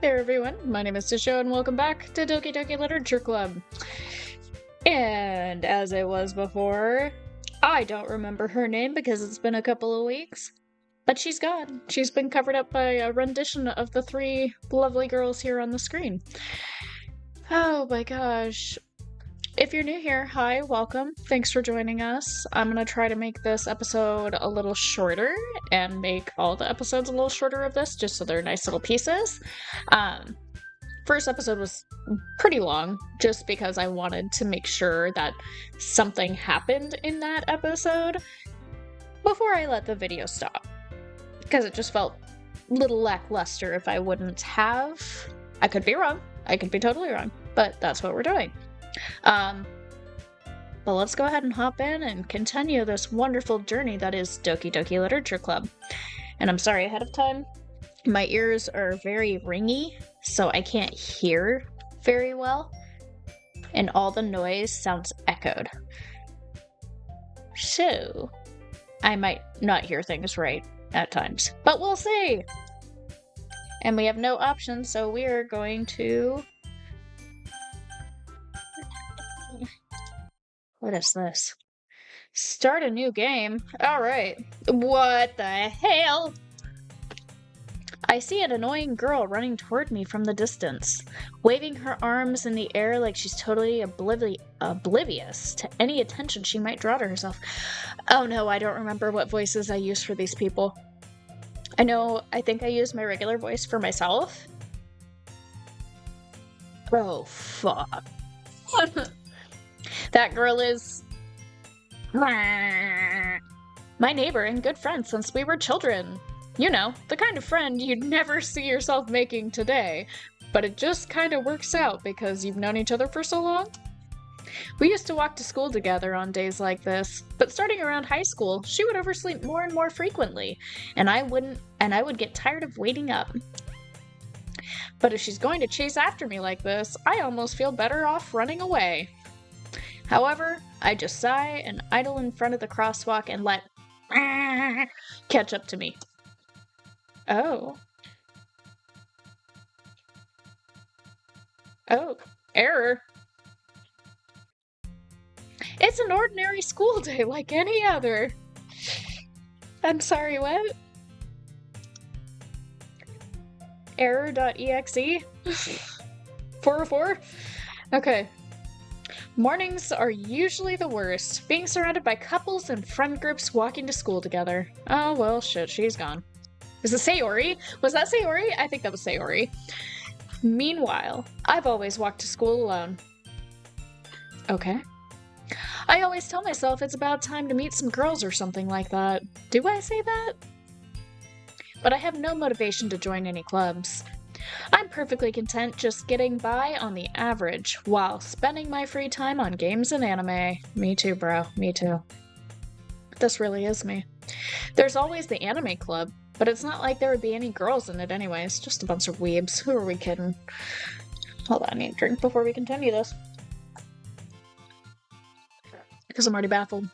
there everyone, my name is Tisho and welcome back to Doki Literature Club. And as it was before, I don't remember her name because it's been a couple of weeks, but she's gone. She's been covered up by a rendition of the three lovely girls here on the screen. Oh my gosh. If you're new here, hi, welcome. Thanks for joining us. I'm going to try to make this episode a little shorter and make all the episodes a little shorter of this, just so they're nice little pieces. First episode was pretty long, just because I wanted to make sure that something happened in that episode before I let the video stop. Because it just felt a little lackluster if I wouldn't have. I could be wrong. I could be totally wrong. But that's what we're doing. But let's go ahead and hop in and continue this wonderful journey that is Doki Literature Club. And I'm sorry ahead of time, my ears are very ringy, so I can't hear very well, and all the noise sounds echoed. So, I might not hear things right at times, but we'll see! And we have no options, so we are going to... What is this? Start a new game? Alright. What the hell? I see an annoying girl running toward me from the distance, waving her arms in the air like she's totally oblivious to any attention she might draw to herself. Oh no, I don't remember what voices I use for these people. I think I use my regular voice for myself. Oh, fuck. That girl is my neighbor and good friend since we were children. You know, the kind of friend you'd never see yourself making today, but it just kind of works out because you've known each other for so long. We used to walk to school together on days like this, but starting around high school, she would oversleep more and more frequently, and I would get tired of waiting up. But if she's going to chase after me like this, I almost feel better off running away. However, I just sigh and idle in front of the crosswalk and let catch up to me. Oh. Oh, error. It's an ordinary school day like any other. I'm sorry, what? Error.exe? 404? Okay. Mornings are usually the worst, being surrounded by couples and friend groups walking to school together. Oh, well, shit, she's gone. Is it Sayori? Was that Sayori? I think that was Sayori. Meanwhile, I've always walked to school alone. Okay. I always tell myself it's about time to meet some girls or something like that. Do I say that? But I have no motivation to join any clubs. I'm perfectly content just getting by on the average while spending my free time on games and anime. Me too, bro. Me too. This really is me. There's always the anime club, but it's not like there would be any girls in it anyways. Just a bunch of weebs. Who are we kidding? Hold on, I need a drink before we continue this. Because I'm already baffled.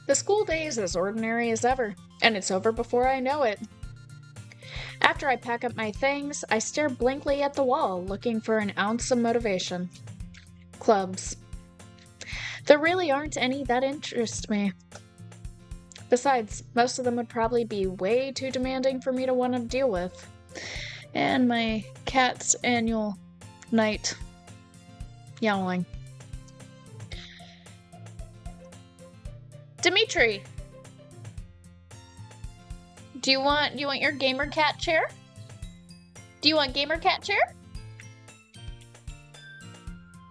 The school day is as ordinary as ever, and it's over before I know it. After I pack up my things, I stare blankly at the wall, looking for an ounce of motivation. Clubs. There really aren't any that interest me. Besides, most of them would probably be way too demanding for me to want to deal with. And my cat's annual night yowling. Dimitri! Do you want your gamer cat chair? Do you want gamer cat chair?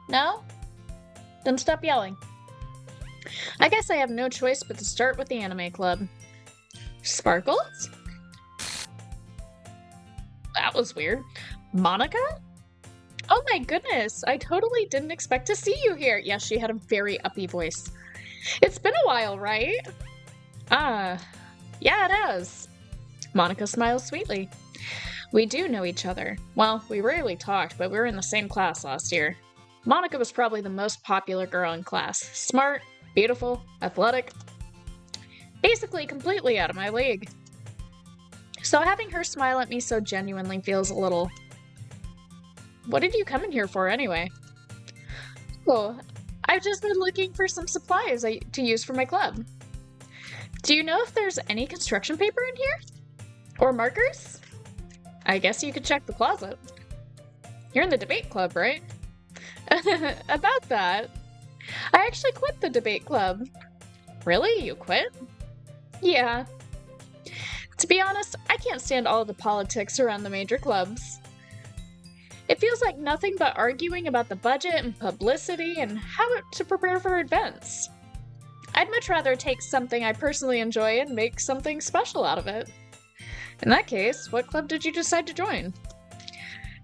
No? Then stop yelling. I guess I have no choice but to start with the anime club. Sparkles? That was weird. Monica? Oh my goodness, I totally didn't expect to see you here. Yes, she had a very uppy voice. It's been a while, right? Yeah, it has. Monica smiles sweetly. We do know each other. Well, we rarely talked, but we were in the same class last year. Monica was probably the most popular girl in class. Smart, beautiful, athletic. Basically completely out of my league. So having her smile at me so genuinely feels a little... What did you come in here for anyway? Oh, I've just been looking for some supplies to use for my club. Do you know if there's any construction paper in here? Or markers? I guess you could check the closet. You're in the debate club, right? About that, I actually quit the debate club. Really? You quit? Yeah. To be honest, I can't stand all of the politics around the major clubs. It feels like nothing but arguing about the budget and publicity and how to prepare for events. I'd much rather take something I personally enjoy and make something special out of it. In that case, what club did you decide to join?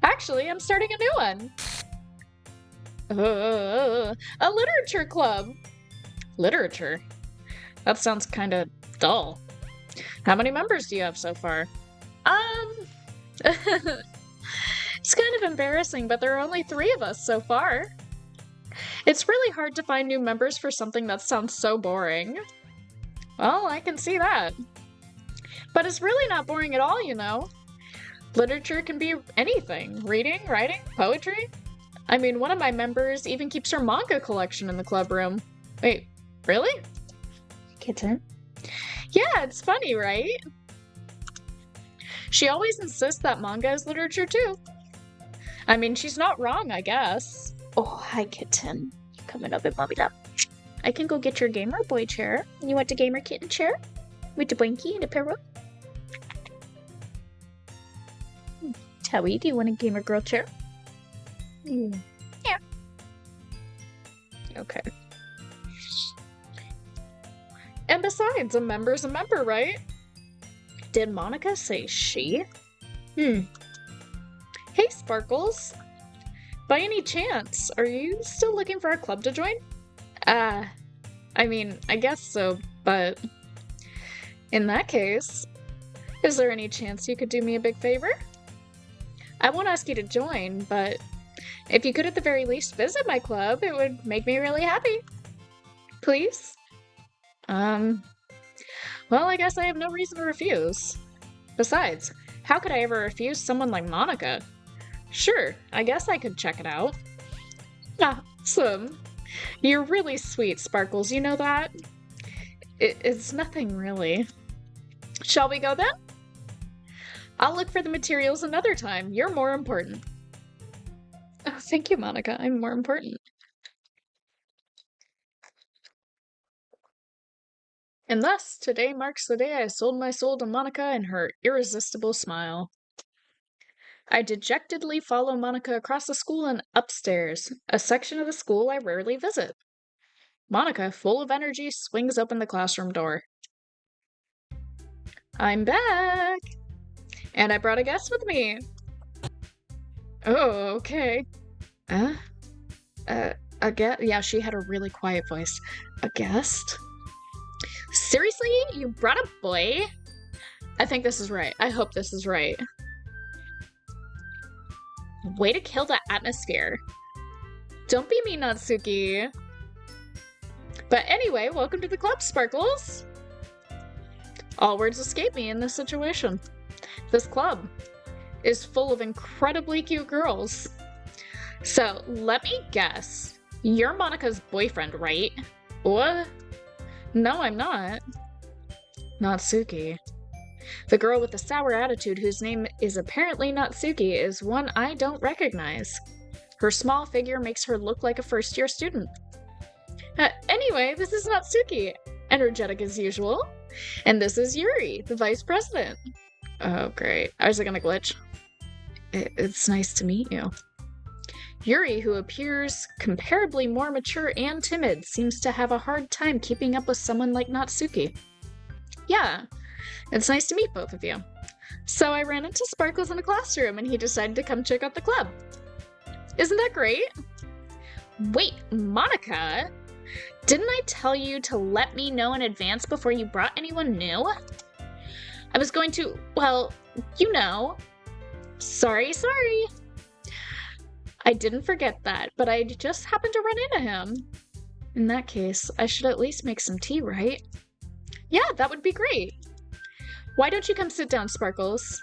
Actually, I'm starting a new one. A literature club. Literature? That sounds kinda dull. How many members do you have so far? It's kind of embarrassing, but there are only 3 of us so far. It's really hard to find new members for something that sounds so boring. Well, I can see that. But it's really not boring at all, you know. Literature can be anything. Reading, writing, poetry. I mean, one of my members even keeps her manga collection in the club room. Wait, really? Kitten? Yeah, it's funny, right? She always insists that manga is literature too. I mean, she's not wrong, I guess. Oh, hi, kitten. You coming up in mommy lap? I can go get your gamer boy chair. You want the gamer kitten chair? With the blankie and the pillow? Towie, do you want a gamer girl chair? Yeah. Okay. And besides, a member's a member, right? Did Monica say she? Hey, Sparkles. By any chance, are you still looking for a club to join? I mean, I guess so, but... In that case, is there any chance you could do me a big favor? I won't ask you to join, but if you could at the very least visit my club, it would make me really happy. Please? Well, I guess I have no reason to refuse. Besides, how could I ever refuse someone like Monica? Sure, I guess I could check it out. Awesome. You're really sweet, Sparkles, you know that? It's nothing really. Shall we go then? I'll look for the materials another time. You're more important. Oh, thank you, Monica. I'm more important. And thus, today marks the day I sold my soul to Monica and her irresistible smile. I dejectedly follow Monica across the school and upstairs, a section of the school I rarely visit. Monica, full of energy, swings open the classroom door. I'm back! And I brought a guest with me. Oh, okay. A guest? Yeah, she had a really quiet voice. A guest? Seriously? You brought a boy? I think this is right. I hope this is right. Way to kill the atmosphere. Don't be mean, Natsuki. But anyway, welcome to the club, Sparkles. All words escape me in this situation. This club is full of incredibly cute girls. So, let me guess. You're Monica's boyfriend, right? What? No, I'm not. Natsuki. The girl with the sour attitude whose name is apparently Natsuki is one I don't recognize. Her small figure makes her look like a first-year student. Anyway, this is Natsuki, energetic as usual. And this is Yuri, the vice president. Oh, great. Is it gonna glitch? It's nice to meet you. Yuri, who appears comparably more mature and timid, seems to have a hard time keeping up with someone like Natsuki. Yeah, it's nice to meet both of you. So I ran into Sparkles in a classroom and he decided to come check out the club. Isn't that great? Wait, Monica? Didn't I tell you to let me know in advance before you brought anyone new? I was going to, well, you know. Sorry. I didn't forget that, but I just happened to run into him. In that case, I should at least make some tea, right? Yeah, that would be great. Why don't you come sit down, Sparkles?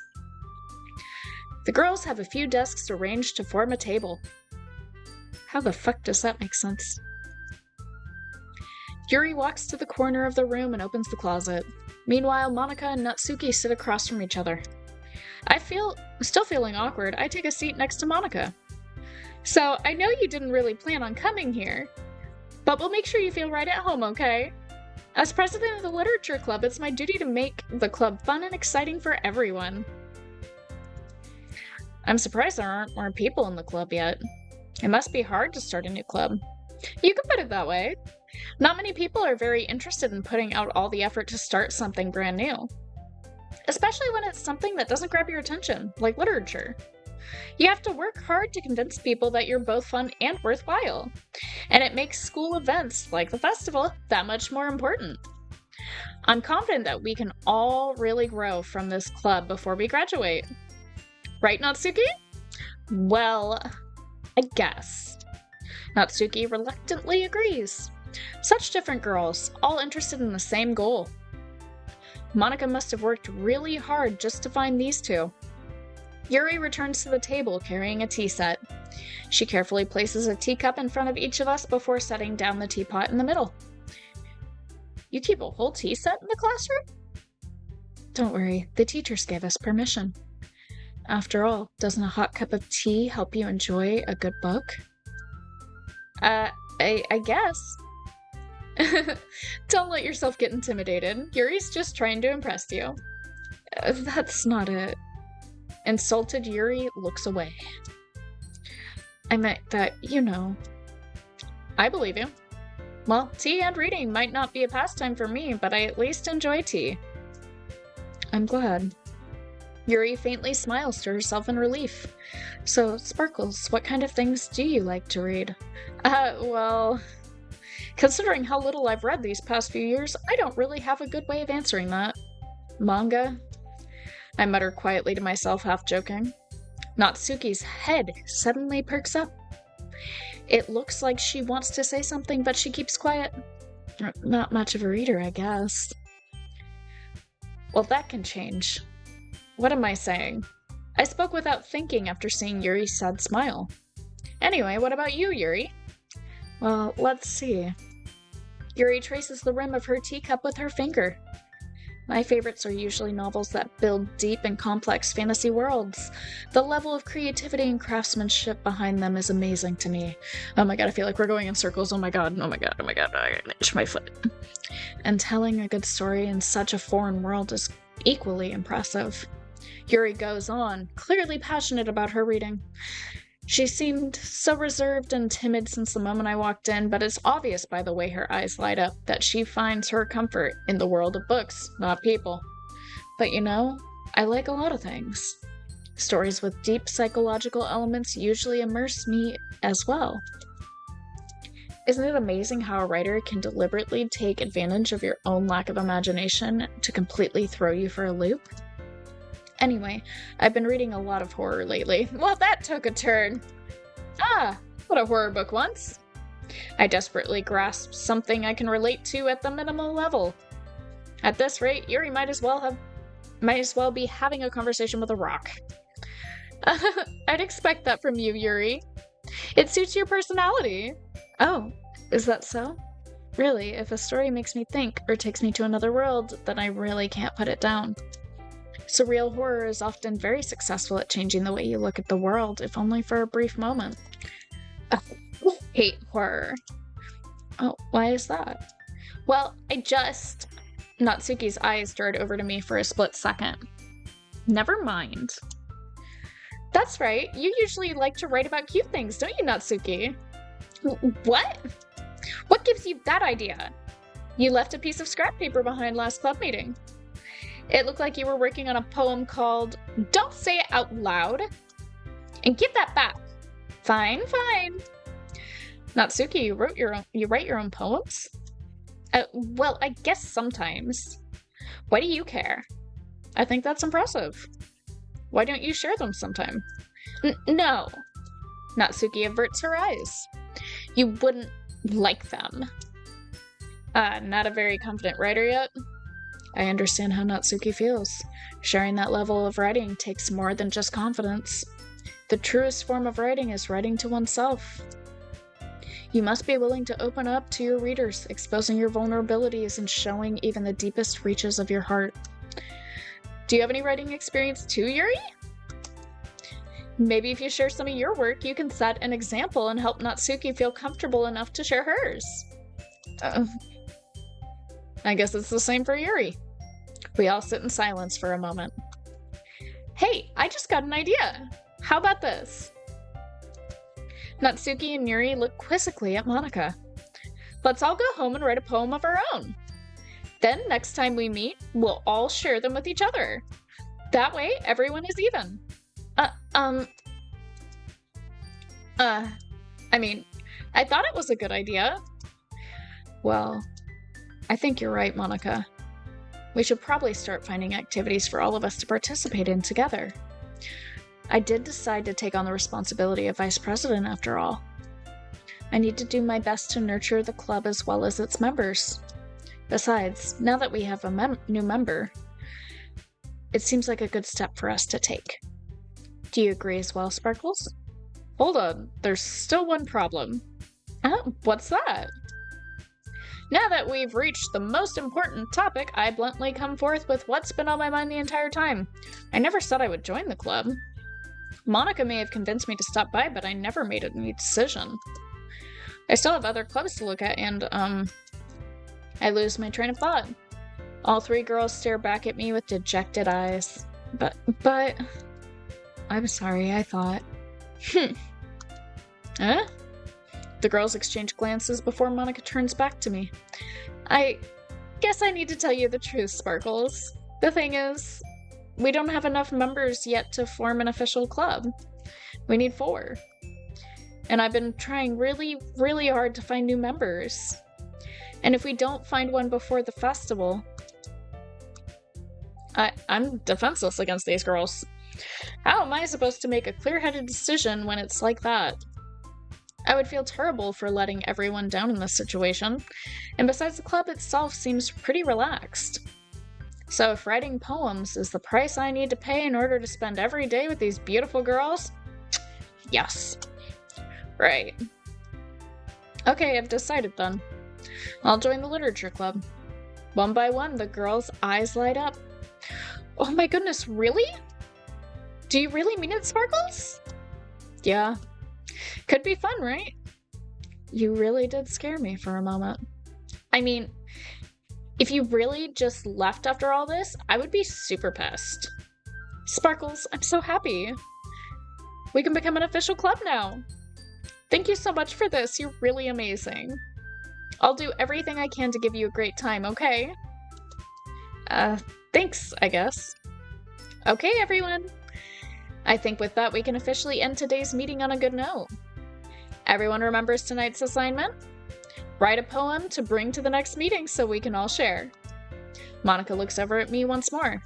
The girls have a few desks arranged to form a table. How the fuck does that make sense? Yuri walks to the corner of the room and opens the closet. Meanwhile, Monika and Natsuki sit across from each other. Still feeling awkward, I take a seat next to Monika. So, I know you didn't really plan on coming here, but we'll make sure you feel right at home, okay? As president of the literature club, it's my duty to make the club fun and exciting for everyone. I'm surprised there aren't more people in the club yet. It must be hard to start a new club. You could put it that way. Not many people are very interested in putting out all the effort to start something brand new. Especially when it's something that doesn't grab your attention, like literature. You have to work hard to convince people that you're both fun and worthwhile. And it makes school events, like the festival, that much more important. I'm confident that we can all really grow from this club before we graduate. Right, Natsuki? Well, I guess. Natsuki reluctantly agrees. Such different girls, all interested in the same goal. Monika must have worked really hard just to find these two. Yuri returns to the table carrying a tea set. She carefully places a teacup in front of each of us before setting down the teapot in the middle. You keep a whole tea set in the classroom? Don't worry, the teachers gave us permission. After all, doesn't a hot cup of tea help you enjoy a good book? I guess. Don't let yourself get intimidated. Yuri's just trying to impress you. That's not it. Insulted Yuri looks away. I meant that, you know. I believe you. Well, tea and reading might not be a pastime for me, but I at least enjoy tea. I'm glad. Yuri faintly smiles to herself in relief. So, Sparkles, what kind of things do you like to read? Well, considering how little I've read these past few years, I don't really have a good way of answering that. Manga? I mutter quietly to myself, half joking. Natsuki's head suddenly perks up. It looks like she wants to say something, but she keeps quiet. Not much of a reader, I guess. Well, that can change. What am I saying? I spoke without thinking after seeing Yuri's sad smile. Anyway, what about you, Yuri? Well, let's see. Yuri traces the rim of her teacup with her finger. My favorites are usually novels that build deep and complex fantasy worlds. The level of creativity and craftsmanship behind them is amazing to me. Oh my god, I feel like we're going in circles. Oh my god, I itch my foot. And telling a good story in such a foreign world is equally impressive. Yuri goes on, clearly passionate about her reading. She seemed so reserved and timid since the moment I walked in, but it's obvious by the way her eyes light up that she finds her comfort in the world of books, not people. But you know, I like a lot of things. Stories with deep psychological elements usually immerse me as well. Isn't it amazing how a writer can deliberately take advantage of your own lack of imagination to completely throw you for a loop? Anyway, I've been reading a lot of horror lately. Well, that took a turn. What a horror book once. I desperately grasped something I can relate to at the minimal level. At this rate, Yuri might as well be having a conversation with a rock. I'd expect that from you, Yuri. It suits your personality. Oh, is that so? Really, if a story makes me think or takes me to another world, then I really can't put it down. Surreal horror is often very successful at changing the way you look at the world, if only for a brief moment. Hate horror. Oh, why is that? Well, Natsuki's eyes stared over to me for a split second. Never mind. That's right, you usually like to write about cute things, don't you, Natsuki? What? What gives you that idea? You left a piece of scrap paper behind last club meeting. It looked like you were working on a poem called Don't Say It Out Loud. And give that back. Fine. Natsuki, you write your own poems? Well, I guess sometimes. Why do you care? I think that's impressive. Why don't you share them sometime? No. Natsuki averts her eyes. You wouldn't like them. Not a very confident writer yet? I understand how Natsuki feels. Sharing that level of writing takes more than just confidence. The truest form of writing is writing to oneself. You must be willing to open up to your readers, exposing your vulnerabilities and showing even the deepest reaches of your heart. Do you have any writing experience too, Yuri? Maybe if you share some of your work, you can set an example and help Natsuki feel comfortable enough to share hers. I guess it's the same for Yuri. We all sit in silence for a moment. Hey, I just got an idea. How about this? Natsuki and Yuri look quizzically at Monika. Let's all go home and write a poem of our own. Then, next time we meet, we'll all share them with each other. That way, everyone is even. I thought it was a good idea. Well, I think you're right, Monika. We should probably start finding activities for all of us to participate in together. I did decide to take on the responsibility of vice president after all. I need to do my best to nurture the club as well as its members. Besides, now that we have a new member, it seems like a good step for us to take. Do you agree as well, Sparkles? Hold on, there's still one problem. What's that? Now that we've reached the most important topic, I bluntly come forth with what's been on my mind the entire time. I never said I would join the club. Monika may have convinced me to stop by, but I never made any decision. I still have other clubs to look at, and, I lose my train of thought. All three girls stare back at me with dejected eyes. But, I'm sorry, I thought. Huh? The girls exchange glances before Monika turns back to me. I guess I need to tell you the truth, Sparkles. The thing is, we don't have enough members yet to form an official club. We need 4. And I've been trying really, really hard to find new members. And if we don't find one before the festival, I'm defenseless against these girls. How am I supposed to make a clear-headed decision when it's like that? I would feel terrible for letting everyone down in this situation, and besides, the club itself seems pretty relaxed. So if writing poems is the price I need to pay in order to spend every day with these beautiful girls, yes. Right. Okay, I've decided then. I'll join the literature club. One by one, the girls' eyes light up. Oh my goodness, really? Do you really mean it, Sparkles? Yeah. Could be fun, right? You really did scare me for a moment. I mean, if you really just left after all this, I would be super pissed. Sparkles, I'm so happy. We can become an official club now. Thank you so much for this. You're really amazing. I'll do everything I can to give you a great time, okay? Thanks, I guess. Okay, everyone. I think with that, we can officially end today's meeting on a good note. Everyone remembers tonight's assignment? Write a poem to bring to the next meeting so we can all share. Monika looks over at me once more.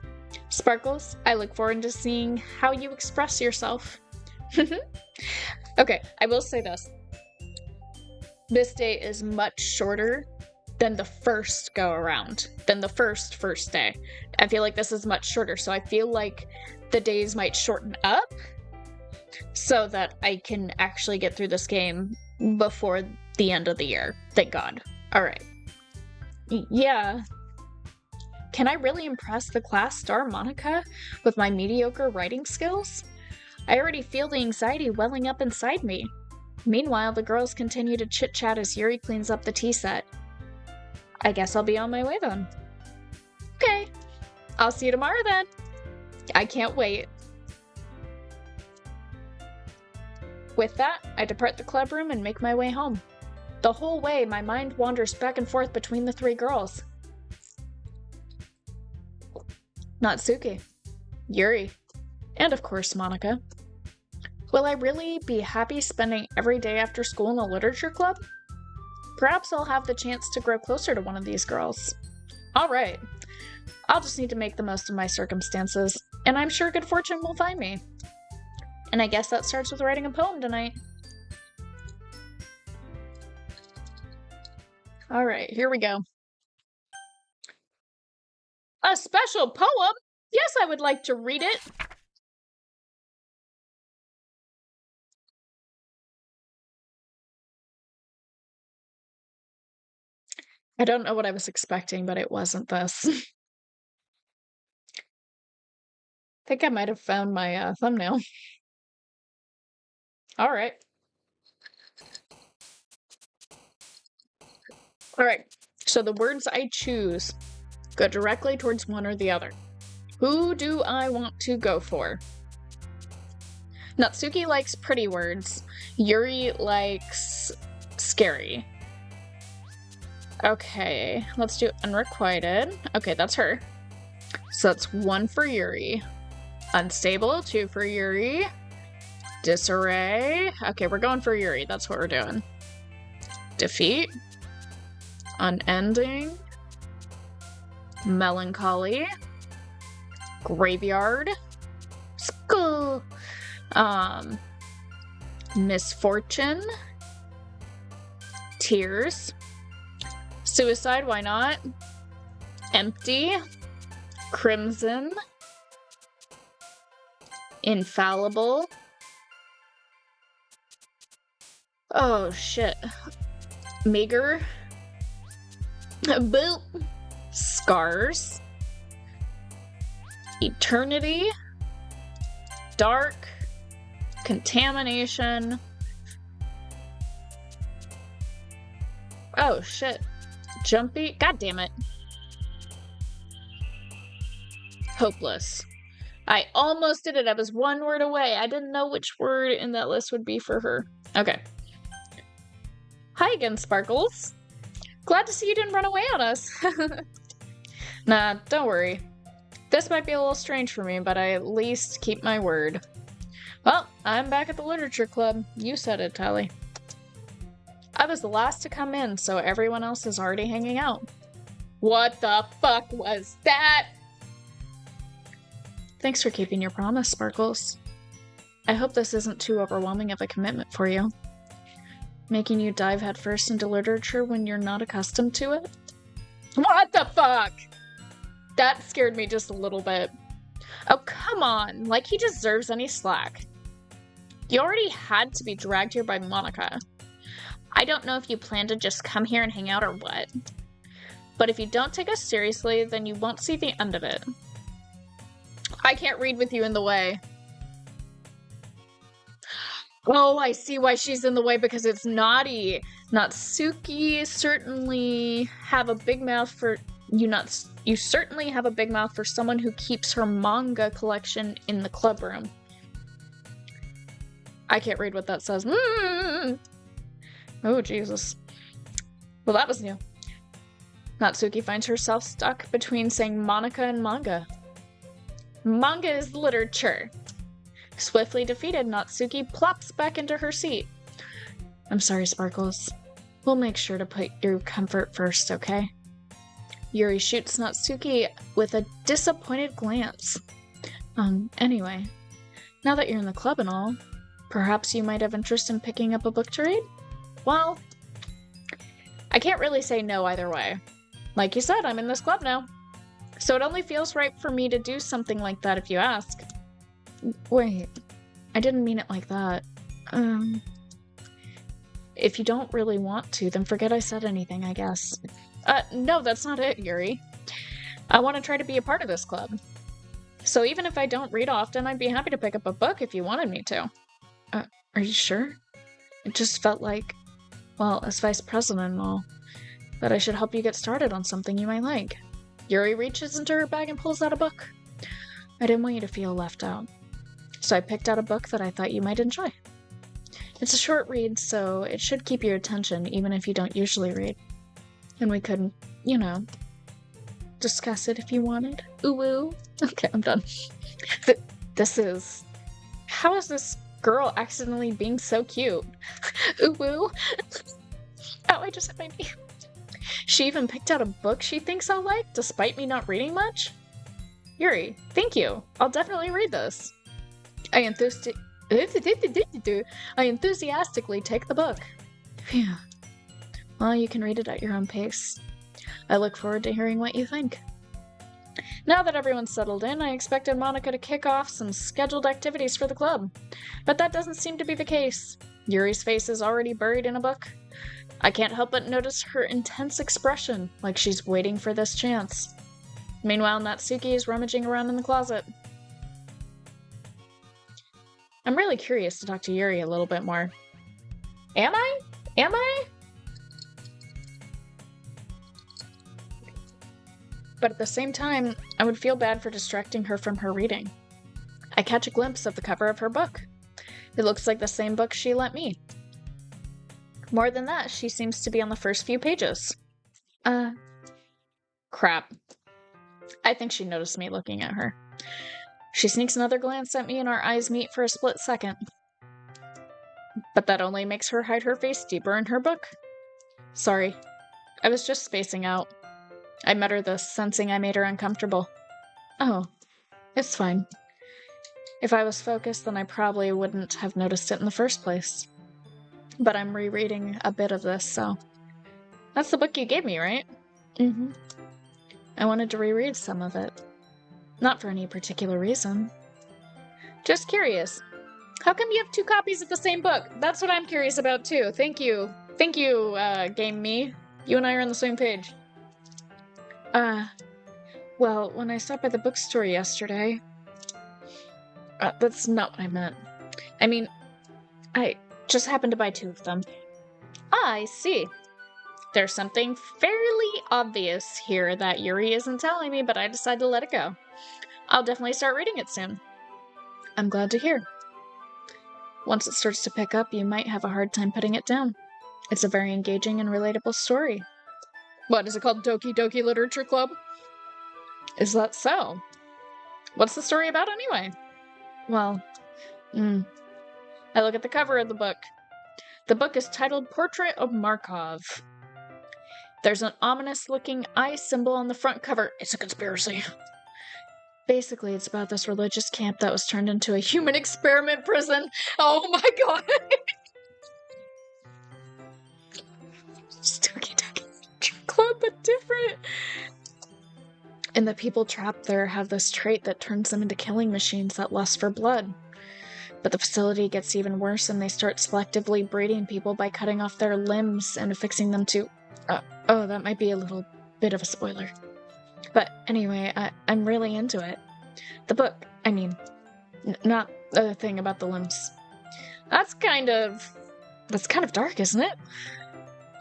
Sparkles, I look forward to seeing how you express yourself. Okay, I will say this. This day is much shorter than the first go-around, than the first day. I feel like this is much shorter, so I feel like the days might shorten up so that I can actually get through this game before the end of the year. Thank God. Alright. Yeah. Can I really impress the class star Monika with my mediocre writing skills? I already feel the anxiety welling up inside me. Meanwhile, the girls continue to chit-chat as Yuri cleans up the tea set. I guess I'll be on my way then. Okay. I'll see you tomorrow then. I can't wait. With that, I depart the club room and make my way home. The whole way, my mind wanders back and forth between the 3 girls. Natsuki, Yuri, and of course Monika. Will I really be happy spending every day after school in a literature club? Perhaps I'll have the chance to grow closer to one of these girls. Alright, I'll just need to make the most of my circumstances, and I'm sure good fortune will find me. And I guess that starts with writing a poem tonight. Alright, here we go. A special poem? Yes, I would like to read it. I don't know what I was expecting, but it wasn't this. I think I might have found my thumbnail. All right. All right. So the words I choose go directly towards one or the other. Who do I want to go for? Natsuki likes pretty words. Yuri likes scary. Okay, let's do unrequited. Okay, that's her. So that's 1 for Yuri. Unstable, 2 for Yuri. Disarray. Okay, we're going for Yuri. That's what we're doing. Defeat. Unending. Melancholy. Graveyard. Skull. Misfortune. Tears. Suicide, why not? Empty. Crimson. Infallible. Oh, shit. Meager. Boop. Scars. Eternity. Dark. Contamination. Oh, shit. Jumpy. God damn it. Hopeless. I almost did it. I was 1 word away. I didn't know which word in that list would be for her. Okay. Hi again, Sparkles. Glad to see you didn't run away on us. Nah, don't worry. This might be a little strange for me, but I at least keep my word. Well, I'm back at the literature club. You said it, Tally. I was the last to come in, so everyone else is already hanging out. What the fuck was that? Thanks for keeping your promise, Sparkles. I hope this isn't too overwhelming of a commitment for you. Making you dive headfirst into literature when you're not accustomed to it? What the fuck? That scared me just a little bit. Oh, come on. Like he deserves any slack. You already had to be dragged here by Monica. I don't know if you plan to just come here and hang out or what. But if you don't take us seriously, then you won't see the end of it. I can't read with you in the way. Oh, I see why she's in the way, because it's naughty. Natsuki certainly have a big mouth for you certainly have a big mouth for someone who keeps her manga collection in the club room. I can't read what that says. Oh, Jesus. Well, that was new. Natsuki finds herself stuck between saying Monica and manga. Manga is literature. Swiftly defeated, Natsuki plops back into her seat. I'm sorry, Sparkles. We'll make sure to put your comfort first, okay? Yuri shoots Natsuki with a disappointed glance. Anyway, now that you're in the club and all, perhaps you might have interest in picking up a book to read? Well, I can't really say no either way. Like you said, I'm in this club now. So it only feels right for me to do something like that if you ask. Wait, I didn't mean it like that. If you don't really want to, then forget I said anything, I guess. No, that's not it, Yuri. I want to try to be a part of this club. So even if I don't read often, I'd be happy to pick up a book if you wanted me to. Are you sure? It just felt like, well, as vice president and all, that I should help you get started on something you might like. Yuri reaches into her bag and pulls out a book. I didn't want you to feel left out. So I picked out a book that I thought you might enjoy. It's a short read, so it should keep your attention even if you don't usually read. And we could, discuss it if you wanted. Ooh. Okay, I'm done. How is this girl accidentally being so cute? Ooh. Oh, I just hit my knee. She even picked out a book she thinks I'll like, despite me not reading much? Yuri, thank you. I'll definitely read this. I enthusiastically take the book. Phew. Well, you can read it at your own pace. I look forward to hearing what you think. Now that everyone's settled in, I expected Monica to kick off some scheduled activities for the club. But that doesn't seem to be the case. Yuri's face is already buried in a book. I can't help but notice her intense expression, like she's waiting for this chance. Meanwhile, Natsuki is rummaging around in the closet. I'm really curious to talk to Yuri a little bit more. Am I? Am I? But at the same time, I would feel bad for distracting her from her reading. I catch a glimpse of the cover of her book. It looks like the same book she lent me. More than that, she seems to be on the first few pages. Crap. I think she noticed me looking at her. She sneaks another glance at me and our eyes meet for a split second. But that only makes her hide her face deeper in her book. Sorry. I was just spacing out. I mutter this, sensing I made her uncomfortable. Oh, it's fine. If I was focused, then I probably wouldn't have noticed it in the first place. But I'm rereading a bit of this, so... That's the book you gave me, right? Mm-hmm. I wanted to reread some of it. Not for any particular reason. Just curious. How come you have 2 copies of the same book? That's what I'm curious about, too. Thank you. Thank you, Game Me. You and I are on the same page. Well, when I stopped by the bookstore yesterday... that's not what I meant. I mean, I just happened to buy 2 of them. I see. There's something fairly obvious here that Yuri isn't telling me, but I decided to let it go. I'll definitely start reading it soon. I'm glad to hear. Once it starts to pick up, you might have a hard time putting it down. It's a very engaging and relatable story. What, is it called Doki Doki Literature Club? Is that so? What's the story about anyway? Well, I look at the cover of the book. The book is titled Portrait of Markov. There's an ominous-looking eye symbol on the front cover. It's a conspiracy. Basically, it's about this religious camp that was turned into a human experiment prison. Oh my god! Doki Doki Club, but different. And the people trapped there have this trait that turns them into killing machines that lust for blood. But the facility gets even worse and they start selectively breeding people by cutting off their limbs and affixing them to... oh, that might be a little bit of a spoiler. But anyway, I'm really into it. The book, I mean, not the thing about the limbs. That's kind of dark, isn't it?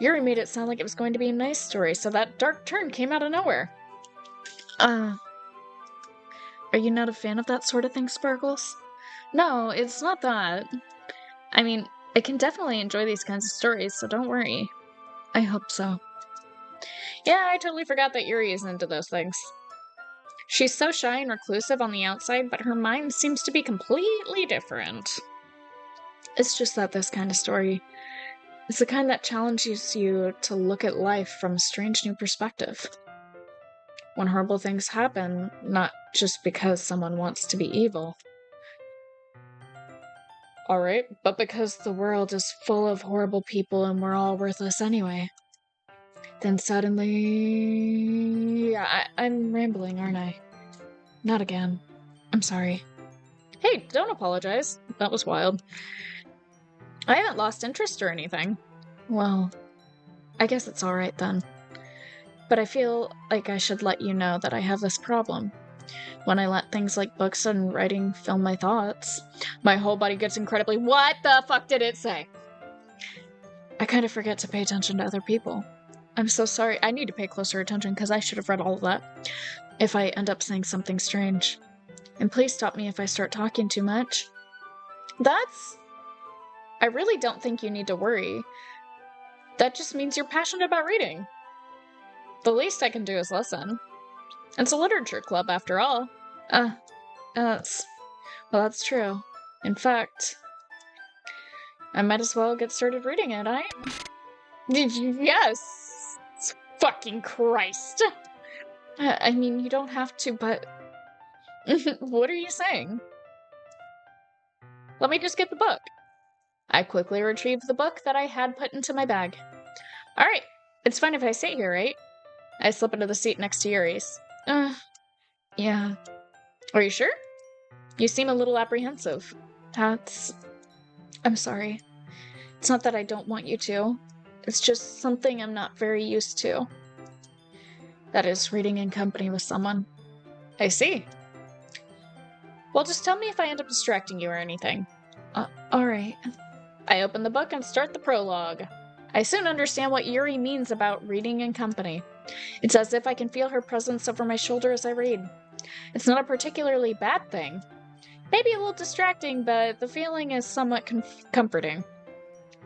Yuri made it sound like it was going to be a nice story, so that dark turn came out of nowhere. Are you not a fan of that sort of thing, Sparkles? No, it's not that. I mean, I can definitely enjoy these kinds of stories, so don't worry. I hope so. Yeah, I totally forgot that Yuri is into those things. She's so shy and reclusive on the outside, but her mind seems to be completely different. It's just that this kind of story is the kind that challenges you to look at life from a strange new perspective. When horrible things happen, not just because someone wants to be evil. Alright, but because the world is full of horrible people and we're all worthless anyway. Then suddenly... Yeah, I'm rambling, aren't I? Not again. I'm sorry. Hey, don't apologize. That was wild. I haven't lost interest or anything. Well, I guess it's alright then. But I feel like I should let you know that I have this problem. When I let things like books and writing film my thoughts, my whole body gets incredibly... What the fuck did it say? I kind of forget to pay attention to other people. I'm so sorry. I need to pay closer attention because I should have read all of that. If I end up saying something strange. And please stop me if I start talking too much. I really don't think you need to worry. That just means you're passionate about reading. The least I can do is listen. It's a literature club, after all. That's true. In fact, I might as well get started reading it, Yes! Fucking Christ! I mean, you don't have to, but... What are you saying? Let me just get the book. I quickly retrieved the book that I had put into my bag. Alright, it's fine if I sit here, right? I slip into the seat next to Yuri's. Yeah. Are you sure? You seem a little apprehensive. I'm sorry. It's not that I don't want you to. It's just something I'm not very used to. That is, reading in company with someone. I see. Well, just tell me if I end up distracting you or anything. Alright. I open the book and start the prologue. I soon understand what Yuri means about reading in company. It's as if I can feel her presence over my shoulder as I read. It's not a particularly bad thing. Maybe a little distracting, but the feeling is somewhat comforting.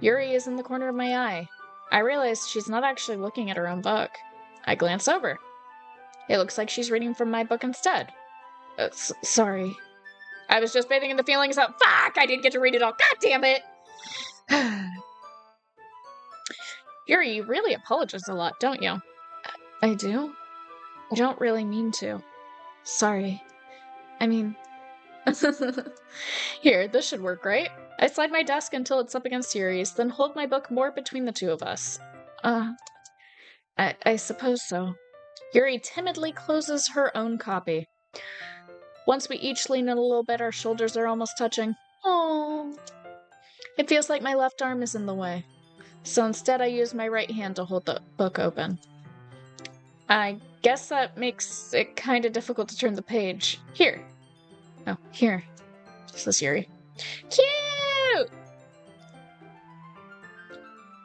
Yuri is in the corner of my eye. I realize she's not actually looking at her own book. I glance over. It looks like she's reading from my book instead. Sorry. I was just bathing in the feelings of, fuck, I didn't get to read it all. God damn it! Yuri, you really apologize a lot, don't you? I do? I don't really mean to. Sorry. I mean... Here, this should work, right? I slide my desk until it's up against Yuri's, then hold my book more between the two of us. I suppose so. Yuri timidly closes her own copy. Once we each lean in a little bit, our shoulders are almost touching. Oh. It feels like my left arm is in the way. So instead I use my right hand to hold the book open. I guess that makes it kind of difficult to turn the page. Here. Oh, here. Says Yuri. Cute!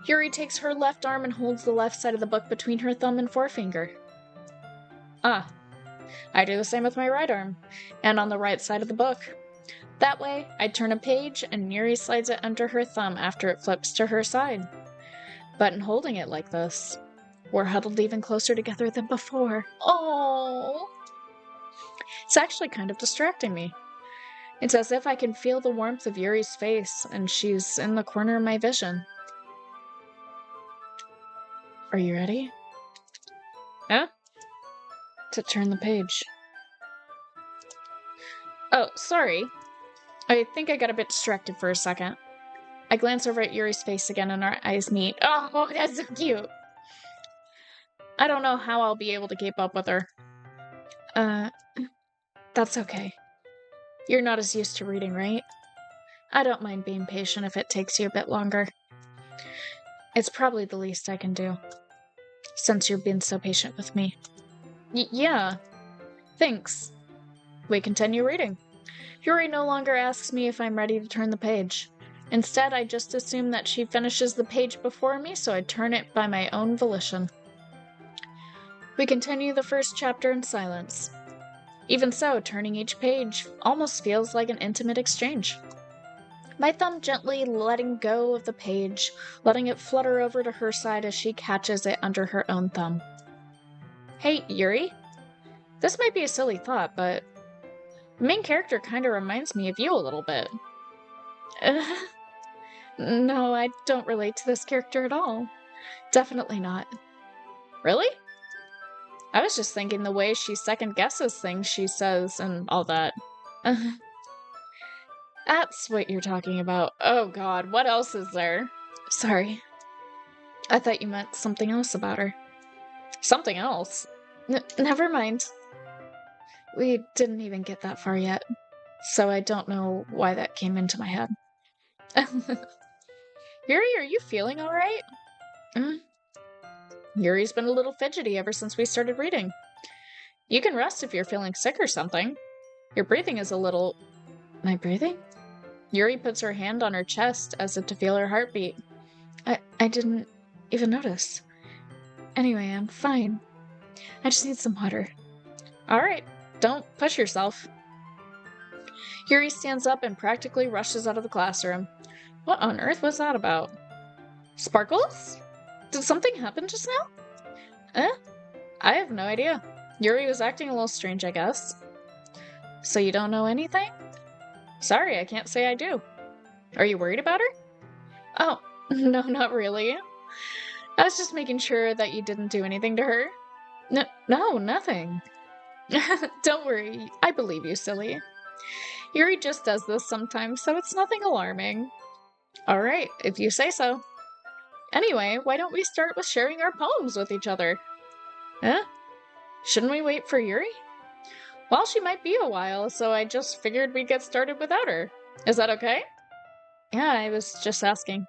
Yuri takes her left arm and holds the left side of the book between her thumb and forefinger. Ah. I do the same with my right arm, and on the right side of the book. That way, I turn a page and Yuri slides it under her thumb after it flips to her side. But in holding it like this, we're huddled even closer together than before. Oh! It's actually kind of distracting me. It's as if I can feel the warmth of Yuri's face, and she's in the corner of my vision. Are you ready? Huh? To turn the page. Oh, sorry. I think I got a bit distracted for a second. I glance over at Yuri's face again and our eyes meet. Oh, that's so cute! I don't know how I'll be able to keep up with her. That's okay. You're not as used to reading, right? I don't mind being patient if it takes you a bit longer. It's probably the least I can do, since you're being so patient with me. Yeah. Thanks. We continue reading. Yuri no longer asks me if I'm ready to turn the page. Instead, I just assume that she finishes the page before me, so I turn it by my own volition. We continue the first chapter in silence. Even so, turning each page almost feels like an intimate exchange. My thumb gently letting go of the page, letting it flutter over to her side as she catches it under her own thumb. Hey, Yuri? This might be a silly thought, but the main character kind of reminds me of you a little bit. No, I don't relate to this character at all. Definitely not. Really? I was just thinking the way she second-guesses things she says and all that. That's what you're talking about. Oh god, what else is there? Sorry. I thought you meant something else about her. Something else? Never mind. We didn't even get that far yet, so I don't know why that came into my head. Yuri, are you feeling alright? Yuri's been a little fidgety ever since we started reading. You can rest if you're feeling sick or something. Your breathing is a little... My breathing? Yuri puts her hand on her chest as if to feel her heartbeat. I didn't even notice. Anyway, I'm fine. I just need some water. Alright, don't push yourself. Yuri stands up and practically rushes out of the classroom. What on earth was that about? Sparkles? Did something happen just now? I have no idea. Yuri was acting a little strange, I guess. So you don't know anything? Sorry, I can't say I do. Are you worried about her? Oh, no, not really. I was just making sure that you didn't do anything to her. No, nothing. Don't worry, I believe you, silly. Yuri just does this sometimes, so it's nothing alarming. Alright, if you say so. Anyway, why don't we start with sharing our poems with each other? Shouldn't we wait for Yuri? Well, she might be a while, so I just figured we'd get started without her. Is that okay? Yeah, I was just asking.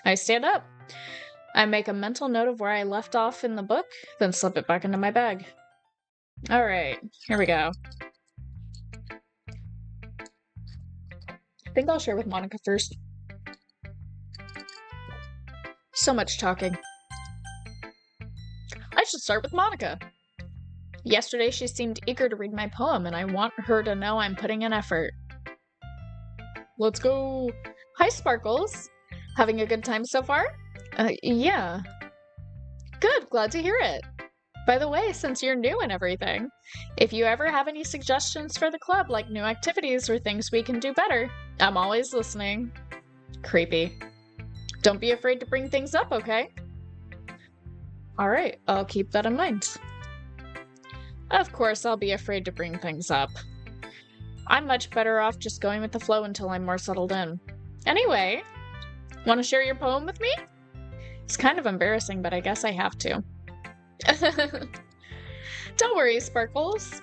I stand up. I make a mental note of where I left off in the book, then slip it back into my bag. All right, here we go. I think I'll share with Monica first. So much talking. I should start with Monica. Yesterday she seemed eager to read my poem, and I want her to know I'm putting in effort. Let's go. Hi, Sparkles. Having a good time so far? Yeah. Good, glad to hear it. By the way, since you're new and everything, if you ever have any suggestions for the club, like new activities or things we can do better, I'm always listening. Creepy. Don't be afraid to bring things up, okay? Alright, I'll keep that in mind. Of course, I'll be afraid to bring things up. I'm much better off just going with the flow until I'm more settled in. Anyway, want to share your poem with me? It's kind of embarrassing, but I guess I have to. Don't worry, Sparkles.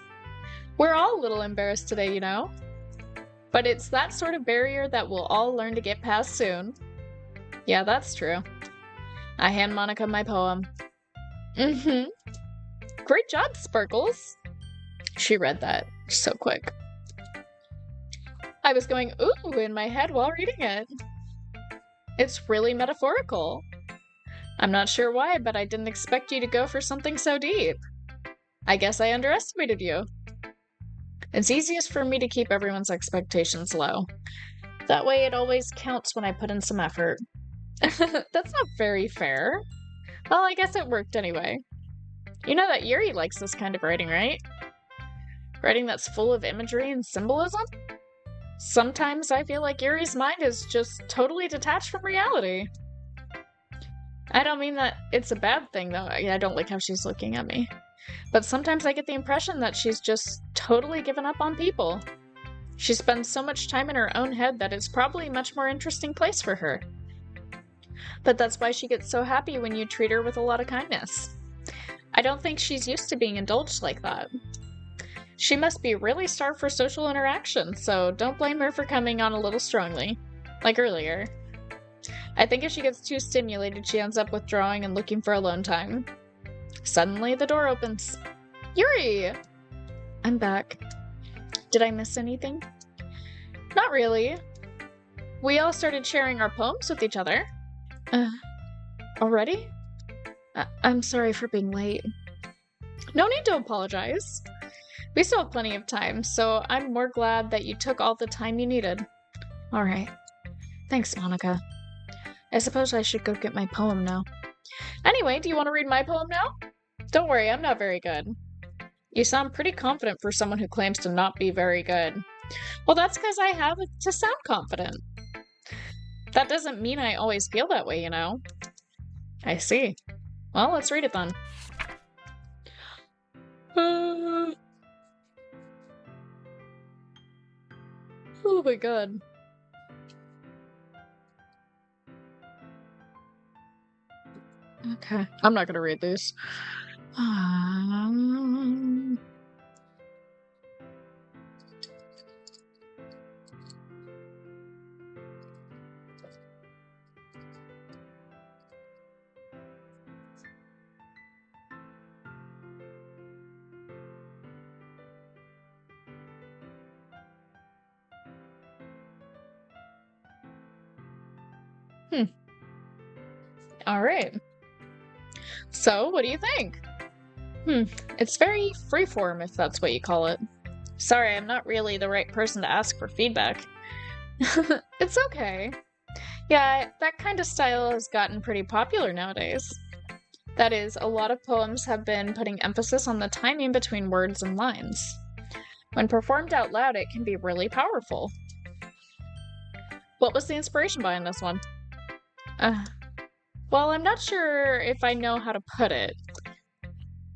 We're all a little embarrassed today, you know? But it's that sort of barrier that we'll all learn to get past soon. Yeah, that's true. I hand Monica my poem. Great job, Sparkles. She read that so quick. I was going ooh in my head while reading it. It's really metaphorical. I'm not sure why, but I didn't expect you to go for something so deep. I guess I underestimated you. It's easiest for me to keep everyone's expectations low. That way it always counts when I put in some effort. That's not very fair. Well, I guess it worked anyway. You know that Yuri likes this kind of writing, right? Writing that's full of imagery and symbolism? Sometimes I feel like Yuri's mind is just totally detached from reality. I don't mean that it's a bad thing, though. I don't like how she's looking at me. But sometimes I get the impression that she's just totally given up on people. She spends so much time in her own head that it's probably a much more interesting place for her. But that's why she gets so happy when you treat her with a lot of kindness. I don't think she's used to being indulged like that. She must be really starved for social interaction, so don't blame her for coming on a little strongly, like earlier. I think if she gets too stimulated, she ends up withdrawing and looking for alone time. Suddenly, the door opens. Yuri! I'm back. Did I miss anything? Not really. We all started sharing our poems with each other. Already? I'm sorry for being late. No need to apologize. We still have plenty of time, so I'm more glad that you took all the time you needed. Alright. Thanks, Monica. I suppose I should go get my poem now. Anyway, do you want to read my poem now? Don't worry, I'm not very good. You sound pretty confident for someone who claims to not be very good. Well, that's because I have to sound confident. That doesn't mean I always feel that way, you know? I see. Well, let's read it then. Oh my god. Okay, I'm not gonna read these. Alright. So, what do you think? It's very freeform, if that's what you call it. Sorry, I'm not really the right person to ask for feedback. It's okay. Yeah, that kind of style has gotten pretty popular nowadays. That is, a lot of poems have been putting emphasis on the timing between words and lines. When performed out loud, it can be really powerful. What was the inspiration behind this one? Well, I'm not sure if I know how to put it.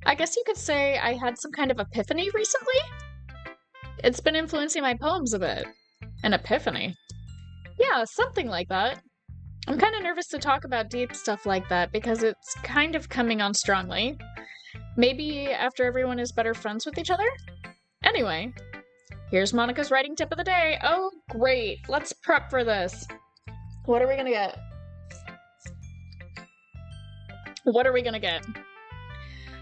I guess you could say I had some kind of epiphany recently? It's been influencing my poems a bit. An epiphany? Yeah, something like that. I'm kind of nervous to talk about deep stuff like that because it's kind of coming on strongly. Maybe after everyone is better friends with each other? Anyway, here's Monica's writing tip of the day. Oh, great. Let's prep for this. What are we gonna get? What are we gonna get?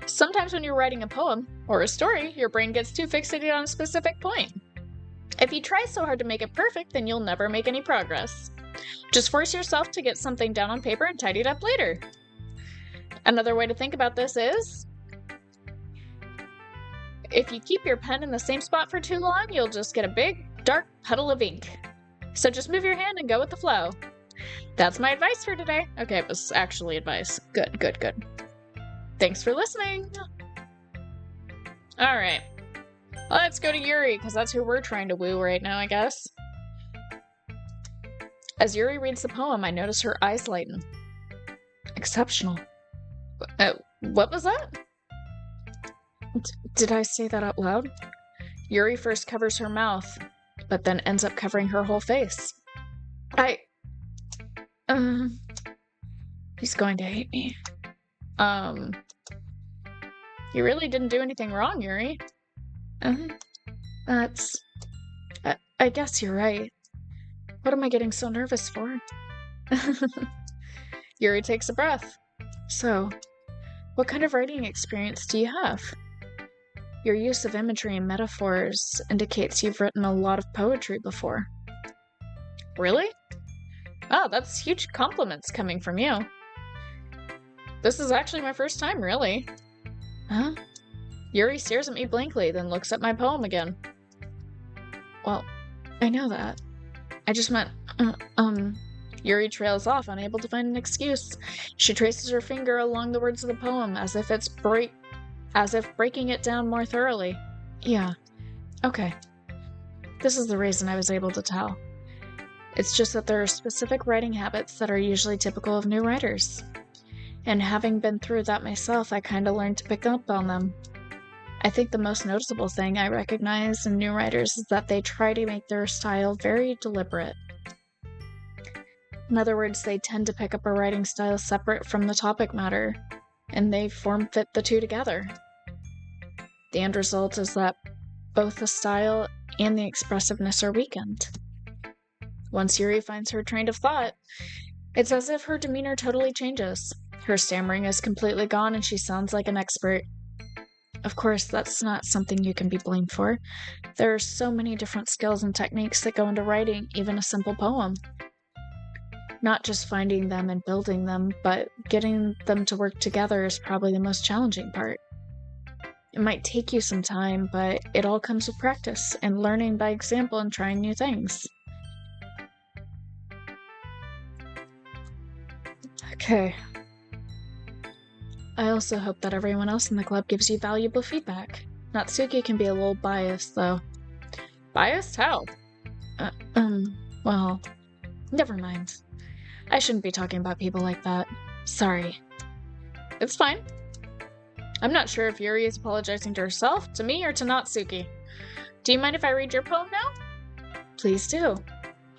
Sometimes when you're writing a poem or a story, your brain gets too fixated on a specific point. If you try so hard to make it perfect, then you'll never make any progress. Just force yourself to get something down on paper and tidy it up later. Another way to think about this is, if you keep your pen in the same spot for too long, you'll just get a big, dark puddle of ink. So just move your hand and go with the flow. That's my advice for today. Okay, it was actually advice. Good, good, good. Thanks for listening. All right. Let's go to Yuri, because that's who we're trying to woo right now, I guess. As Yuri reads the poem, I notice her eyes lighten. Exceptional. What was that? Did I say that out loud? Yuri first covers her mouth, but then ends up covering her whole face. He's going to hate me. You really didn't do anything wrong, Yuri. I guess you're right. What am I getting so nervous for? Yuri takes a breath. So, what kind of writing experience do you have? Your use of imagery and metaphors indicates you've written a lot of poetry before. Really? Oh, that's huge compliments coming from you. This is actually my first time, really. Huh? Yuri stares at me blankly, then looks at my poem again. Well, I know that. I just meant, Yuri trails off, unable to find an excuse. She traces her finger along the words of the poem, as if breaking it down more thoroughly. Yeah. Okay. This is the reason I was able to tell. It's just that there are specific writing habits that are usually typical of new writers. And having been through that myself, I kinda learned to pick up on them. I think the most noticeable thing I recognize in new writers is that they try to make their style very deliberate. In other words, they tend to pick up a writing style separate from the topic matter, and they form-fit the two together. The end result is that both the style and the expressiveness are weakened. Once Yuri finds her train of thought, it's as if her demeanor totally changes. Her stammering is completely gone and she sounds like an expert. Of course, that's not something you can be blamed for. There are so many different skills and techniques that go into writing even a simple poem. Not just finding them and building them, but getting them to work together is probably the most challenging part. It might take you some time, but it all comes with practice and learning by example and trying new things. Okay. I also hope that everyone else in the club gives you valuable feedback. Natsuki can be a little biased, though. Biased? How? Well, never mind. I shouldn't be talking about people like that. Sorry. It's fine. I'm not sure if Yuri is apologizing to herself, to me, or to Natsuki. Do you mind if I read your poem now? Please do.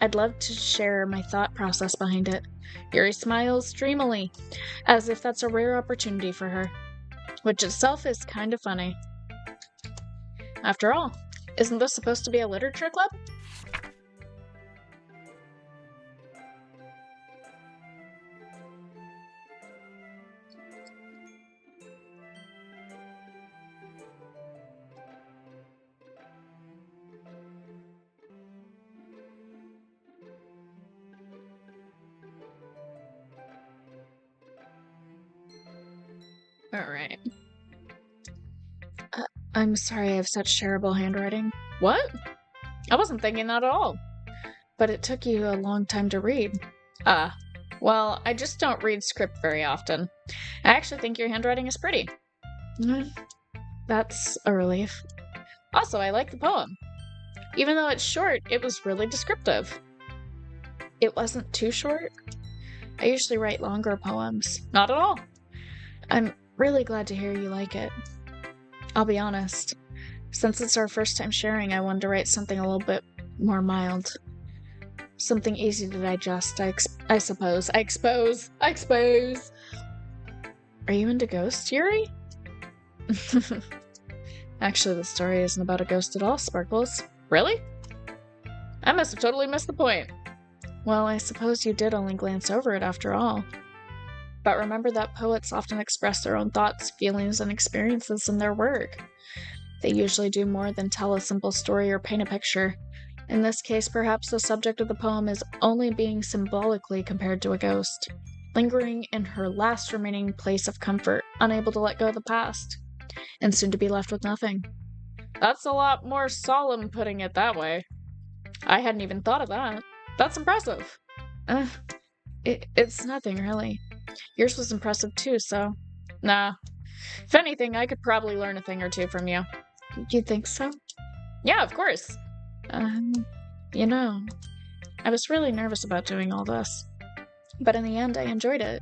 I'd love to share my thought process behind it. Yuri smiles dreamily, as if that's a rare opportunity for her, which itself is kind of funny. After all, isn't this supposed to be a literature club? Alright. I'm sorry I have such terrible handwriting. What? I wasn't thinking that at all. But it took you a long time to read. Well, I just don't read script very often. I actually think your handwriting is pretty. That's a relief. Also, I like the poem. Even though it's short, it was really descriptive. It wasn't too short. I usually write longer poems. Not at all. I'm really glad to hear you like it. I'll be honest. Since it's our first time sharing, I wanted to write something a little bit more mild. Something easy to digest, I suppose. I expose! Are you into ghosts, Yuri? Actually, the story isn't about a ghost at all, Sparkles. Really? I must have totally missed the point. Well, I suppose you did only glance over it after all. But remember that poets often express their own thoughts, feelings, and experiences in their work. They usually do more than tell a simple story or paint a picture. In this case, perhaps the subject of the poem is only being symbolically compared to a ghost, lingering in her last remaining place of comfort, unable to let go of the past, and soon to be left with nothing. That's a lot more solemn putting it that way. I hadn't even thought of that. That's impressive. It's nothing, really. Yours was impressive too, so... Nah. If anything, I could probably learn a thing or two from you. You think so? Yeah, of course. You know, I was really nervous about doing all this. But in the end, I enjoyed it.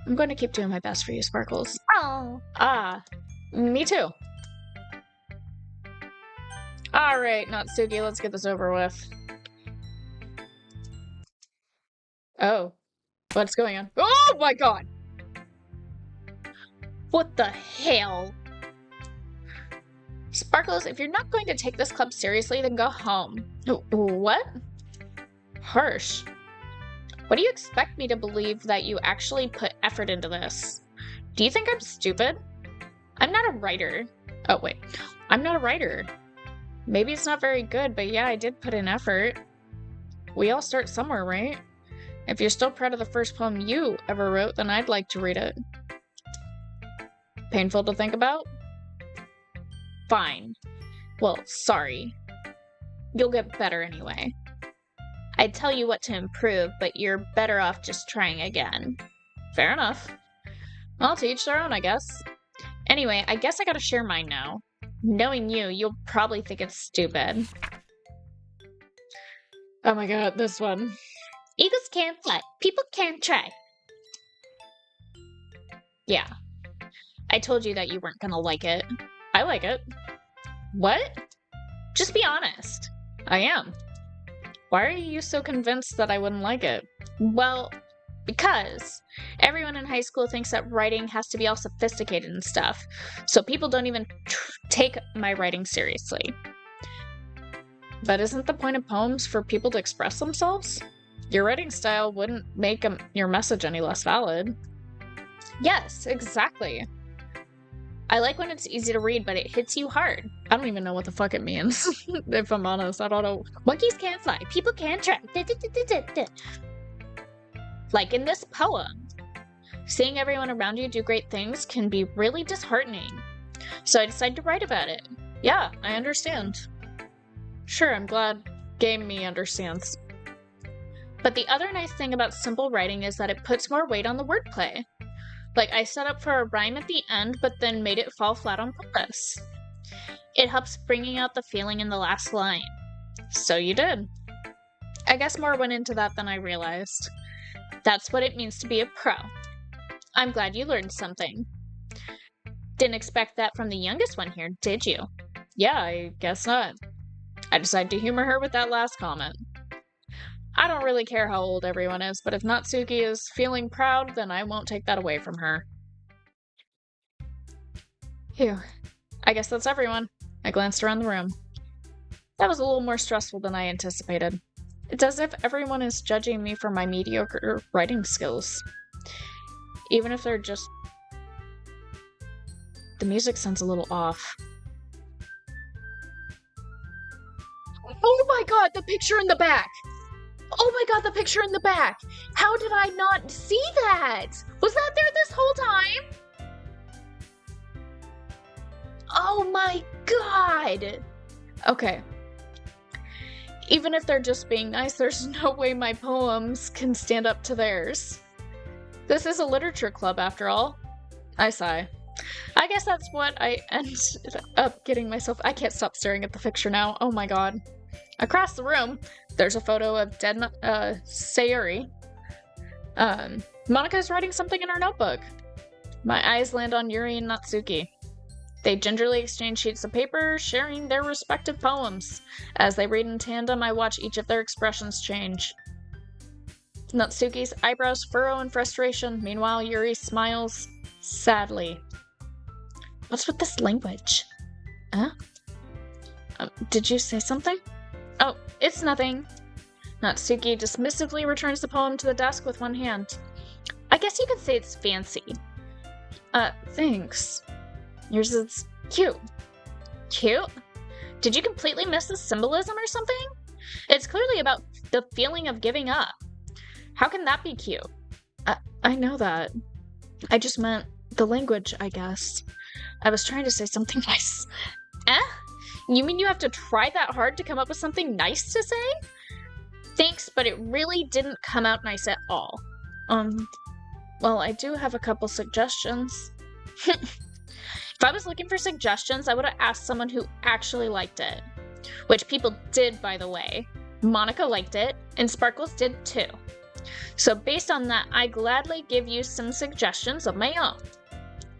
I'm going to keep doing my best for you, Sparkles. Oh. Ah, me too. Alright, Natsuki, let's get this over with. Oh. What's going on? Oh my god! What the hell? Sparkles, if you're not going to take this club seriously, then go home. What? Harsh. What do you expect me to believe that you actually put effort into this? Do you think I'm stupid? I'm not a writer. Oh, wait. I'm not a writer. Maybe it's not very good, but yeah, I did put in effort. We all start somewhere, right? If you're still proud of the first poem you ever wrote, then I'd like to read it. Painful to think about? Fine. Well, sorry. You'll get better anyway. I'd tell you what to improve, but you're better off just trying again. Fair enough. I'll teach their own, I guess. Anyway, I guess I gotta share mine now. Knowing you, you'll probably think it's stupid. Oh my god, this one. Eagles can't fly. People can't try. Yeah. I told you that you weren't gonna like it. I like it. What? Just be honest. I am. Why are you so convinced that I wouldn't like it? Well, because everyone in high school thinks that writing has to be all sophisticated and stuff, so people don't even take my writing seriously. But isn't the point of poems for people to express themselves? Your writing style wouldn't make your message any less valid. Yes, exactly. I like when it's easy to read, but it hits you hard. I don't even know what the fuck it means. If I'm honest, I don't know. Monkeys can't fly. People can't try. Like in this poem. Seeing everyone around you do great things can be really disheartening. So I decided to write about it. Yeah, I understand. Sure, I'm glad Game Me understands. But the other nice thing about simple writing is that it puts more weight on the wordplay. Like, I set up for a rhyme at the end, but then made it fall flat on purpose. It helps bringing out the feeling in the last line. So you did. I guess more went into that than I realized. That's what it means to be a pro. I'm glad you learned something. Didn't expect that from the youngest one here, did you? Yeah, I guess not. I decided to humor her with that last comment. I don't really care how old everyone is, but if Natsuki is feeling proud, then I won't take that away from her. Phew. I guess that's everyone. I glanced around the room. That was a little more stressful than I anticipated. It's as if everyone is judging me for my mediocre writing skills. Even if they're just... The music sounds a little off. Oh my god, the picture in the back! Oh my god, the picture in the back! How did I not see that? Was that there this whole time? Oh my god! Okay. Even if they're just being nice, there's no way my poems can stand up to theirs. This is a literature club, after all. I sigh. I guess that's what I ended up getting myself... I can't stop staring at the picture now. Oh my god. Across the room, there's a photo of dead Sayuri. Monika's writing something in her notebook. My eyes land on Yuri and Natsuki. They gingerly exchange sheets of paper, sharing their respective poems. As they read in tandem, I watch each of their expressions change. Natsuki's eyebrows furrow in frustration. Meanwhile, Yuri smiles sadly. What's with this language? Huh? Did you say something? Oh, it's nothing. Natsuki dismissively returns the poem to the desk with one hand. I guess you could say it's fancy. Thanks. Yours is cute. Cute? Did you completely miss the symbolism or something? It's clearly about the feeling of giving up. How can that be cute? I know that. I just meant the language, I guess. I was trying to say something nice. Eh? You mean you have to try that hard to come up with something nice to say? Thanks, but it really didn't come out nice at all. Well, I do have a couple suggestions. If I was looking for suggestions, I would have asked someone who actually liked it. Which people did, by the way. Monica liked it, and Sparkles did too. So based on that, I gladly give you some suggestions of my own.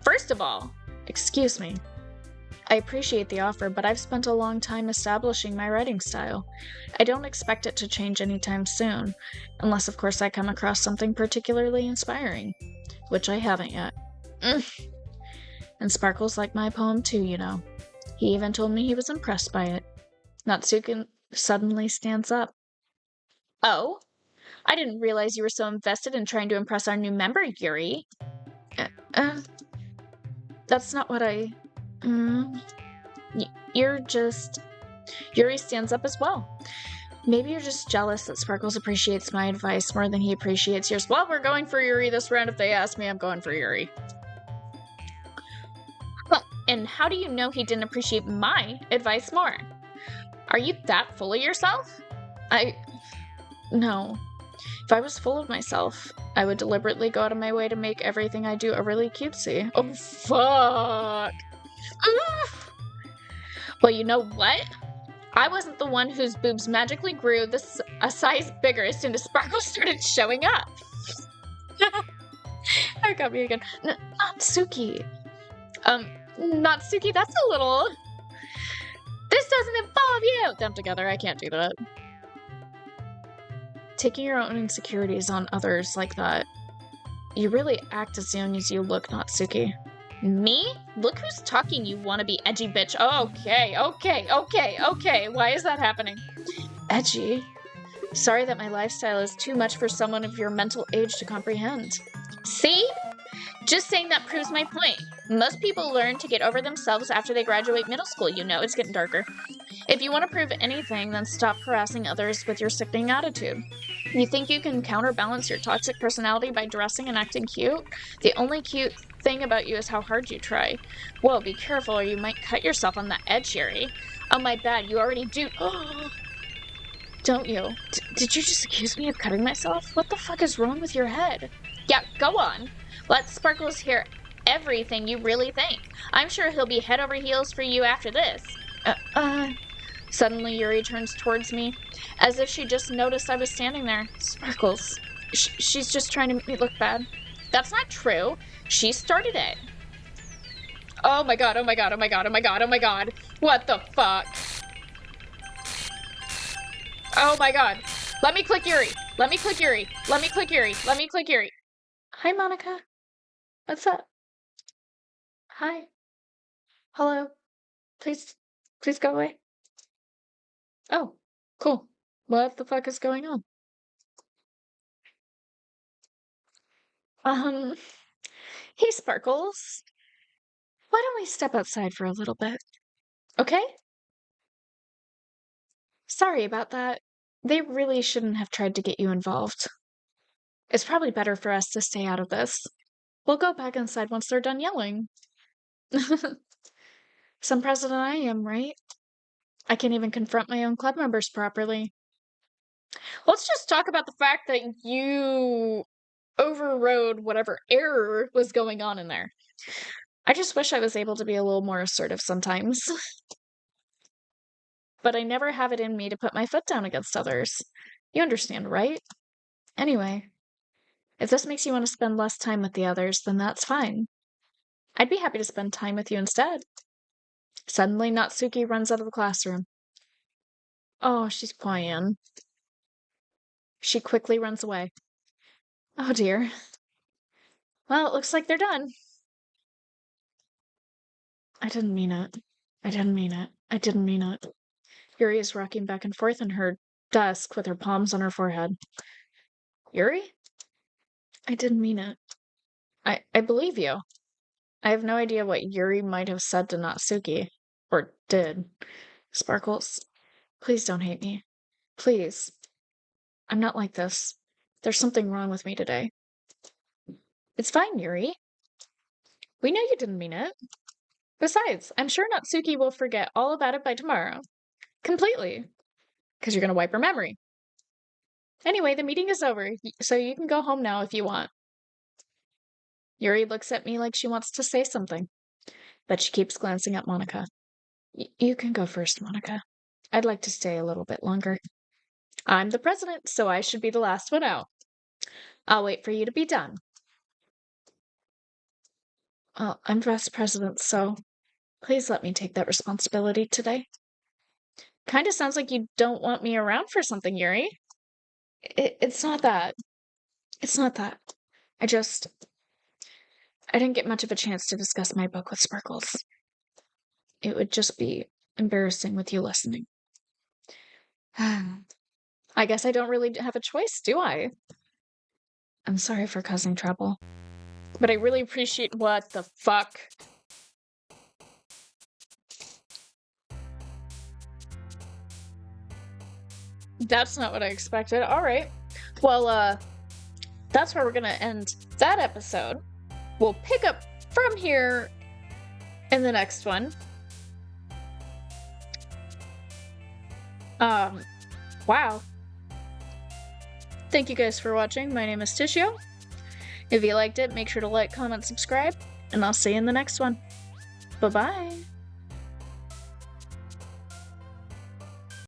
First of all, excuse me. I appreciate the offer, but I've spent a long time establishing my writing style. I don't expect it to change anytime soon, unless of course I come across something particularly inspiring, which I haven't yet. And Sparkles liked my poem too, you know. He even told me he was impressed by it. Natsuki suddenly stands up. Oh? I didn't realize you were so invested in trying to impress our new member, Yuri. That's not what I... You're just... Yuri stands up as well. Maybe you're just jealous that Sparkles appreciates my advice more than he appreciates yours. Well, we're going for Yuri this round. If they ask me, I'm going for Yuri. And how do you know he didn't appreciate my advice more? Are you that full of yourself? No. If I was full of myself, I would deliberately go out of my way to make everything I do overly cutesy. Oh, fuck! Well, you know what? I wasn't the one whose boobs magically grew a size bigger as soon as Sparkle started showing up. That got me again. Natsuki. Natsuki, that's a little... This doesn't involve you! Them together, I can't do that. Taking your own insecurities on others like that. You really act as young as you look, Natsuki. Me? Look who's talking, you wannabe edgy bitch. Okay. Why is that happening? Edgy? Sorry that my lifestyle is too much for someone of your mental age to comprehend. See? Just saying that proves my point. Most people learn to get over themselves after they graduate middle school, you know. It's getting darker. If you want to prove anything, then stop harassing others with your sickening attitude. You think you can counterbalance your toxic personality by dressing and acting cute? The only cute thing about you is how hard you try. Whoa, be careful or you might cut yourself on that edge, Yuri. Oh my bad, you already do. Don't you? Did you just accuse me of cutting myself? What the fuck is wrong with your head? Yeah, go on. Let Sparkles hear everything you really think. I'm sure he'll be head over heels for you after this. Suddenly Yuri turns towards me, as if she just noticed I was standing there. Sparkles. She's just trying to make me look bad. That's not true. She started it. Oh my god. What the fuck? Oh my god. Let me click Yuri. Hi, Monica. What's up? Hi. Hello. Please go away. Oh, cool. What the fuck is going on? Hey, Sparkles. Why don't we step outside for a little bit? Okay? Sorry about that. They really shouldn't have tried to get you involved. It's probably better for us to stay out of this. We'll go back inside once they're done yelling. Some president I am, right? I can't even confront my own club members properly. Let's just talk about the fact that you overrode whatever error was going on in there. I just wish I was able to be a little more assertive sometimes. But I never have it in me to put my foot down against others. You understand, right? Anyway, if this makes you want to spend less time with the others, then that's fine. I'd be happy to spend time with you instead. Suddenly, Natsuki runs out of the classroom. Oh, she's crying. She quickly runs away. Oh dear. Well, it looks like they're done. I didn't mean it. I didn't mean it. I didn't mean it. Yuri is rocking back and forth in her desk with her palms on her forehead. Yuri? I didn't mean it. I believe you. I have no idea what Yuri might have said to Natsuki. Or did. Sparkles, please don't hate me. Please. I'm not like this. There's something wrong with me today. It's fine, Yuri. We know you didn't mean it. Besides, I'm sure Natsuki will forget all about it by tomorrow. Completely. Because you're going to wipe her memory. Anyway, the meeting is over, so you can go home now if you want. Yuri looks at me like she wants to say something, but she keeps glancing at Monica. You can go first, Monica. I'd like to stay a little bit longer. I'm the president, so I should be the last one out. I'll wait for you to be done. Well, I'm vice president, so please let me take that responsibility today. Kinda sounds like you don't want me around for something, Yuri. It's not that. It's not that. I didn't get much of a chance to discuss my book with Sparkles. It would just be embarrassing with you listening. I guess I don't really have a choice, do I? I'm sorry for causing trouble. But I really appreciate what the fuck? That's not what I expected. Alright. Well, that's where we're gonna end that episode. We'll pick up from here in the next one. Wow. Thank you guys for watching. My name is Tishio. If you liked it, make sure to like, comment, subscribe, and I'll see you in the next one. Bye-bye.